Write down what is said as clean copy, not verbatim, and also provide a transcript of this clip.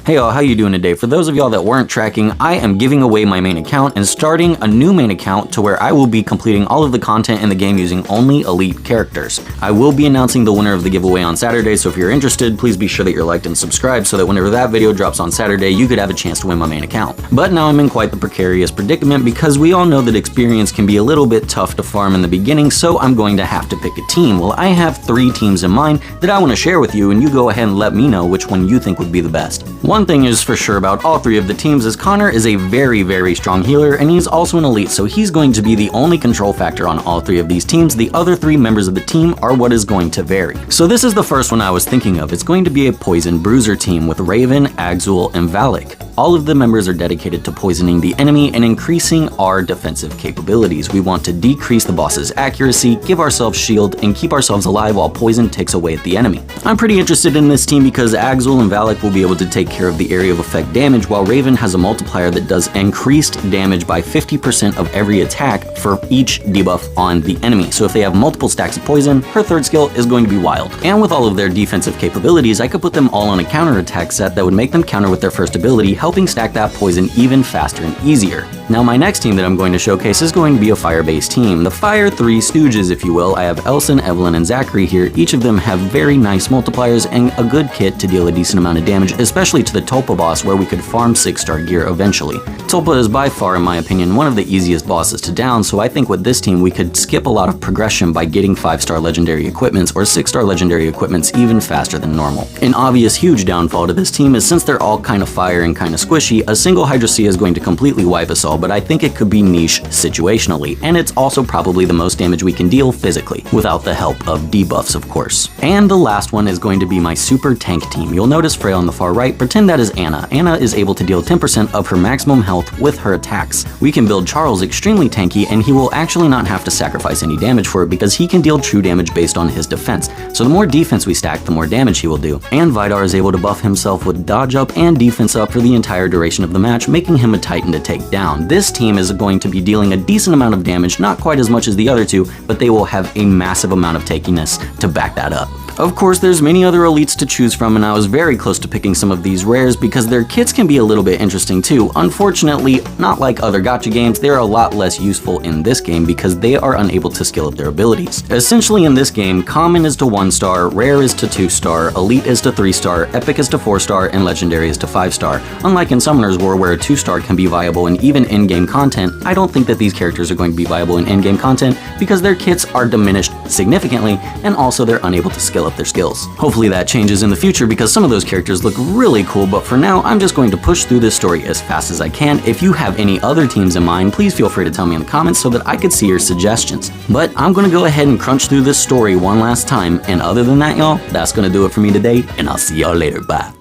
Hey y'all, how you doing today? For those of y'all that weren't tracking, I am giving away my main account and starting a new main account to where I will be completing all of the content in the game using only elite characters. I will be announcing the winner of the giveaway on Saturday, so if you're interested, please be sure that you're liked and subscribed so that whenever that video drops on Saturday, you could have a chance to win my main account. But now I'm in quite the precarious predicament because we all know that experience can be a little bit tough to farm in the beginning, so I'm going to have to pick a team. Well, I have 3 teams in mind that I want to share with you, and you go ahead and let me know which one you think would be the best. One thing is for sure about all 3 of the teams is Connor is a very strong healer, and he's also an elite, so he's going to be the only control factor on all 3 of these teams. The other 3 members of the team are what is going to vary. So this is the first one I was thinking of. It's going to be a poison Bruiser team with Raven, Axul, and Valak. All of the members are dedicated to poisoning the enemy and increasing our defensive capabilities. We want to decrease the boss's accuracy, give ourselves shield, and keep ourselves alive while poison ticks away at the enemy. I'm pretty interested in this team because Axul and Valak will be able to take care of the area of effect damage, while Raven has a multiplier that does increased damage by 50% of every attack for each debuff on the enemy. So if they have multiple stacks of poison, her 3rd skill is going to be wild. And with all of their defensive capabilities, I could put them all on a counter attack set that would make them counter with their first ability, helping stack that poison even faster and easier. Now my next team that I'm going to showcase is going to be a fire-based team. The Fire 3 Stooges, if you will. I have Elson, Evelyn, and Zachary here. Each of them have very nice multipliers and a good kit to deal a decent amount of damage, especially to the Tulpa boss where we could farm 6-star gear eventually. Tulpa is by far, in my opinion, one of the easiest bosses to down, so I think with this team we could skip a lot of progression by getting 5-star legendary equipments or 6-star legendary equipments even faster than normal. An obvious huge downfall to this team is since they're all kind of fire and kind of squishy, a single Hydrosia is going to completely wipe us all, but I think it could be niche situationally, and it's also probably the most damage we can deal physically, without the help of debuffs of course. And the last one is going to be my super tank team. You'll notice Freya on the far right, pretend that is Anna. Anna is able to deal 10% of her maximum health with her attacks. We can build Charles extremely tanky, and he will actually not have to sacrifice any damage for it because he can deal true damage based on his defense. So the more defense we stack, the more damage he will do. And Vidar is able to buff himself with dodge up and defense up for the entire duration of the match, making him a titan to take down. This team is going to be dealing a decent amount of damage, not quite as much as the other 2, but they will have a massive amount of tankiness to back that up. Of course, there's many other elites to choose from, and I was very close to picking some of these rares because their kits can be a little bit interesting too. Unfortunately, not like other gacha games, they're a lot less useful in this game because they are unable to skill up their abilities. Essentially in this game, common is to 1-star, rare is to 2-star, elite is to 3-star, epic is to 4-star, and legendary is to 5-star. Unlike in Summoner's War where a 2-star can be viable in even in-game content, I don't think that these characters are going to be viable in in-game content because their kits are diminished significantly, and also they're unable to skill up their skills. Hopefully that changes in the future because some of those characters look really cool, but for now I'm just going to push through this story as fast as I can. If you have any other teams in mind, please feel free to tell me in the comments so that I could see your suggestions. But I'm going to go ahead and crunch through this story one last time, and other than that y'all, that's going to do it for me today, and I'll see y'all later. Bye.